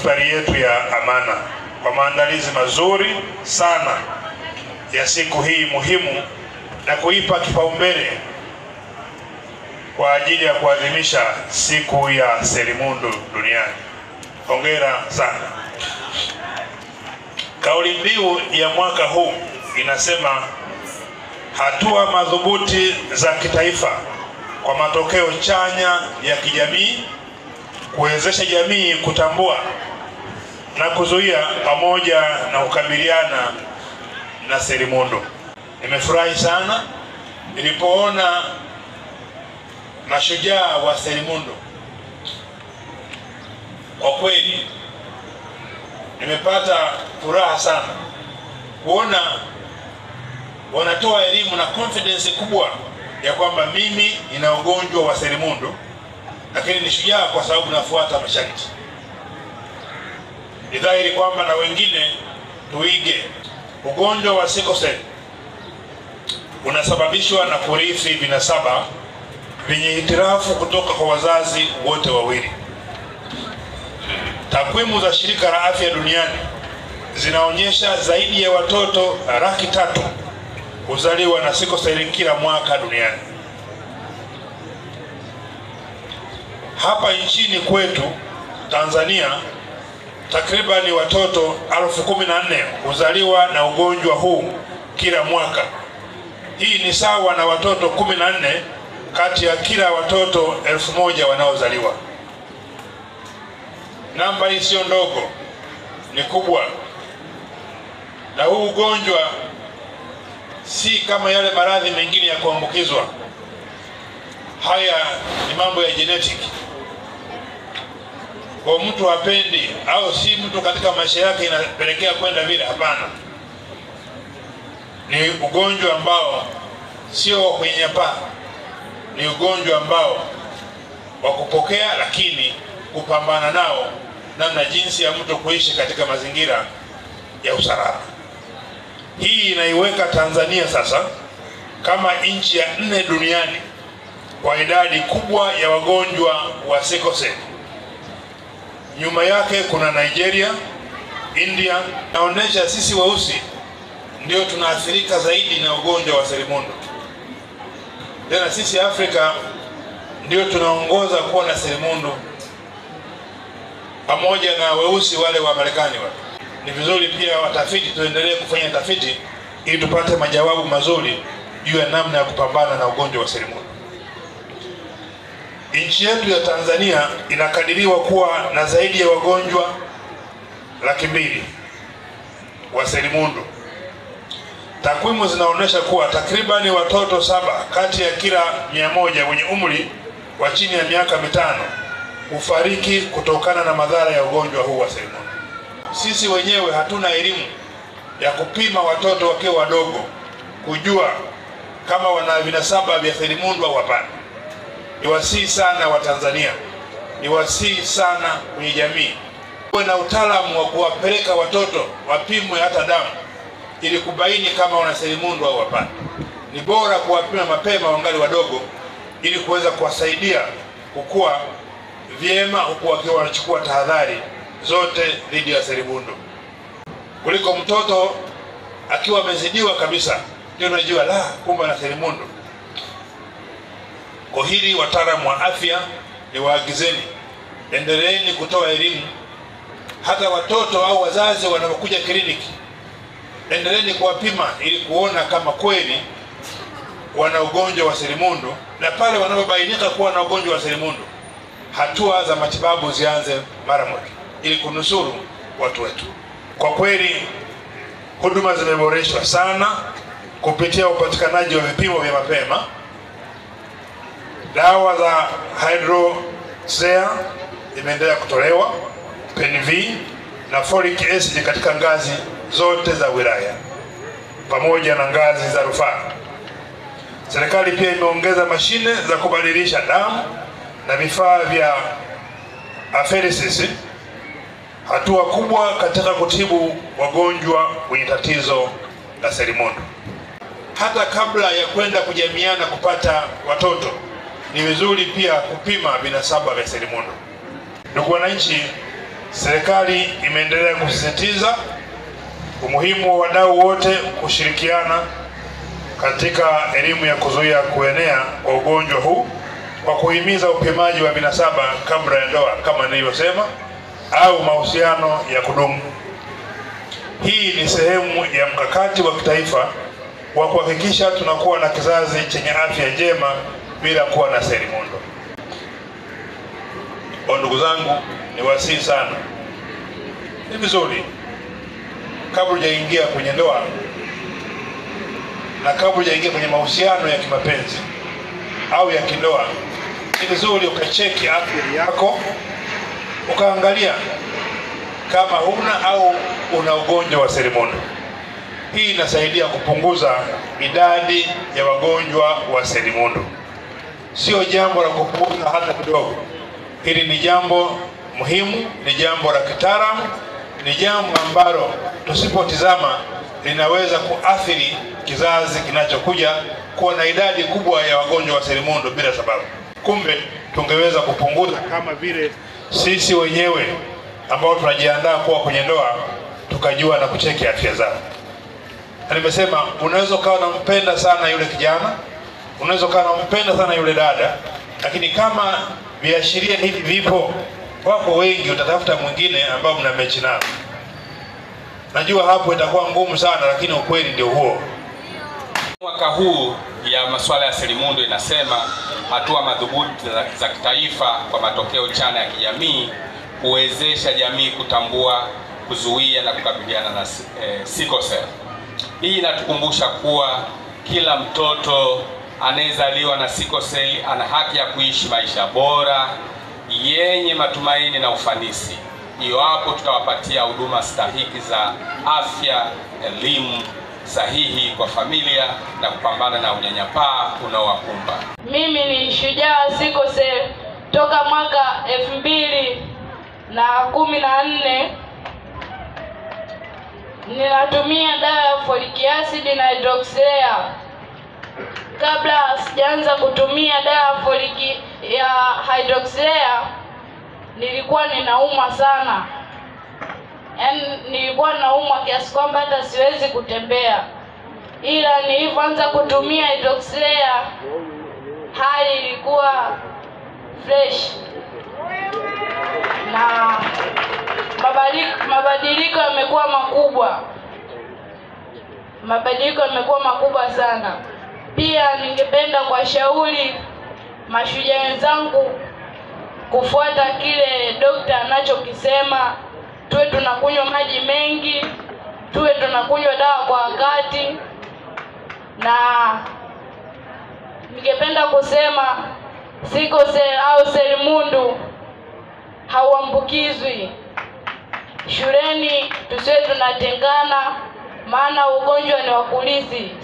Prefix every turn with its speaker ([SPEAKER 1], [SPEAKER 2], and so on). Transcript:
[SPEAKER 1] hospitali yetu ya Amana kwa maandalizi mazuri sana ya siku hii muhimu na kuipa kipaumbele kwa ajili ya kuadhimisha siku ya selimundu duniani. Hongera sana. Kauli mbiu ya mwaka huu inasema hatua madhubuti za kitaifa kwa matokeo chanya ya kijamii, kuwezesha jamii kutambua na kuzuia pamoja na kukabiliana na selimundu. Nimefurahi sana nilipoona mashujaa wa selimundu. Kwa kweli nimepata furaha sana kuona wanatoa elimu na confidence kubwa ya kwamba mimi nina ugonjwa wa selimundu, lakini ni shujaa kwa sababu nafuata masharti. Ni dhahiri kwamba na wengine tuige. Ugonjwa wa sickle cell unasababishwa na kurithi vinasaba vyenye hitirafu kutoka kwa wazazi wote wawili. Takwimu za Shirika la Afya Duniani zinaonyesha zaidi ya watoto 300,000 huzaliwa na sickle cell kila mwaka duniani. Hapa nchini kwetu Tanzania, takribani watoto 14,000 huzaliwa na ugonjwa huu kila mwaka. Hii ni sawa na watoto 14 kati ya kila watoto 1,000 wanaozaliwa. Namba hii sio ndogo, ni kubwa. Na huu ugonjwa si kama yale maradhi mengine ya kuambukizwa. Haya ni mambo ya genetic. Kwa mtu hapendi au si mtu katika maisha yake inapelekea kwenda vile, hapana. Ni ugonjwa ambao sio wa kunyanyapaa. Ni ugonjwa ambao wa kupokea, lakini kupambana nao namna jinsi ya mtu kuishi katika mazingira ya usalama. Hii inaiweka Tanzania sasa kama nchi ya 4 duniani kwa idadi kubwa ya wagonjwa wa sickle cell. Nyuma yake kuna Nigeria, India. Naonesha sisi weusi ndio tunaathirika zaidi na ugonjwa wa selimundu. Tena sisi Afrika ndio tunaongoza kuwa na selimundu pamoja na weusi wale wa Marekani wale. Ni vizuri pia watafiti tuendelee kufanya tafiti ili tupate majawabu mazuri juu ya namna ya kupambana na ugonjwa wa selimundu. Nchi yetu ya Tanzania inakadiriwa kuwa na zaidi ya wagonjwa 200,000 wa selimundu. Takwimu zinaonyesha kuwa takribani watoto 7 kati ya kila 100 wenye umri wa chini ya miaka 5 hufariki kutokana na madhara ya ugonjwa huu wa selimundu. Sisi wenyewe hatuna elimu ya kupima watoto wakiwa wadogo kujua kama wana vinasaba vya selimundu au hapana. Niwasihi sana wa Tanzania, niwasihi sana kwenye jamii kuwe na utaalamu wa kuwapeleka watoto wapimwe hata damu ili kubaini kama wana selimundu au hapana. Ni bora kuwapima mapema wangali wadogo ili kuweza kuwasaidia kukua vyema huku wakiwa wanachukua tahadhari zote dhidi ya selimundu, kuliko mtoto akiwa amezidiwa kabisa ndio unajua la kumbe na selimundu. Kwa hili wataalamu wa afya ni waagizeni, endeleeni kutoa elimu. Hata watoto au wazazi wanapokuja kliniki, endeleeni kuwapima ili kuona kama kweli wana ugonjwa wa selimundu, na pale wanapobainika kuwa na ugonjwa wa selimundu, hatua za matibabu zianze mara moja ili kunusuru watu wetu. Kwa kweli huduma zimeboreshwa sana kupitia upatikanaji wa vipimo vya mapema. Dawa za hydrocea imeendelea kutolewa, PNV na folic acid katika ngazi zote za wilaya pamoja na ngazi za rufaa. Serikali pia imeongeza mashine za kubadilisha damu na vifaa vya apheresis, hatua kubwa katika kutibu wagonjwa wenye tatizo la selimundu. Hata kabla ya kwenda kujamiana kupata watoto, ni vizuri pia kupima vinasaba vya selimundu. Ndugu wananchi, Serikali imeendelea kusisitiza umuhimu wa wadau wote kushirikiana katika elimu ya kuzuia kuenea kwa ugonjwa huu kwa kuhimiza upimaji wa vinasaba kabla ya ndoa kama nilivyosema, au mahusiano ya kudumu. Hii ni sehemu ya mkakati wa kitaifa wa kuhakikisha tunakuwa na kizazi chenye afya njema bila kuwa na selimundu. Ndugu zangu, niwasihi sana, ni vizuri kabla hujaingia kwenye ndoa na kabla hujaingia kwenye mahusiano ya kimapenzi au ya kindoa, ni vizuri ukacheki afya yako, ukaangalia kama huna au una ugonjwa wa selimundu. Hii inasaidia kupunguza idadi ya wagonjwa wa selimundu. Sio jambo la kupuuza hata kidogo. Hili ni jambo muhimu, ni jambo la kitaalamu, ni jambo ambalo tusipotizama linaweza kuathiri kizazi kinachokuja kuwa na idadi kubwa ya wagonjwa wa selimundu bila sababu. Kumbe tungeweza kupunguza kama vile sisi wenyewe ambao tunajiandaa kuwa kwenye ndoa tukajua na kucheki afya zao. Nimesema unaweza kuwa unampenda sana yule kijana, unaweza kuwa unampenda sana yule dada, lakini kama viashiria hivi vipo, wako wengi, utatafuta mwingine ambao mna mechi nao. Najua hapo itakuwa ngumu sana, lakini ukweli ndio huo.
[SPEAKER 2] Mwaka huu ya masuala ya selimundu inasema hatua madhubuti za kitaifa kwa matokeo chanya ya kijamii kuwezesha jamii kutambua, kuzuia na kukabiliana na sickle cell. Hii inatukumbusha kuwa kila mtoto anayezaliwa na sickle cell ana haki ya kuishi maisha bora yenye matumaini na ufanisi, iwapo tutawapatia huduma stahiki za afya, elimu sahihi kwa familia na kupambana na unyanyapaa unaowakumba.
[SPEAKER 3] Mimi ni shujaa sickle cell toka mwaka 2014. Ninatumia dawa ya folic acid na hydroxyurea. Kabla sijaanza kutumia dawa ya hydroxyurea nilikuwa ninaumwa sana. Nilikuwa naumwa kiasi kwamba hata siwezi kutembea. Ila nilipoanza kutumia hydroxyurea hali ilikuwa fresh na mabadiliko yamekuwa makubwa. Mabadiliko yamekuwa makubwa sana. Pia ningependa kuwashauri mashujaa wenzangu kufuata kile daktari anachokisema. Tuwe tunakunywa maji mengi, tuwe tunakunywa dawa kwa wakati, na ningependa kusema sickle cell au selimundu hauambukizwi. Shuleni tusiwe tunatengana, maana ugonjwa ni wa kurithi.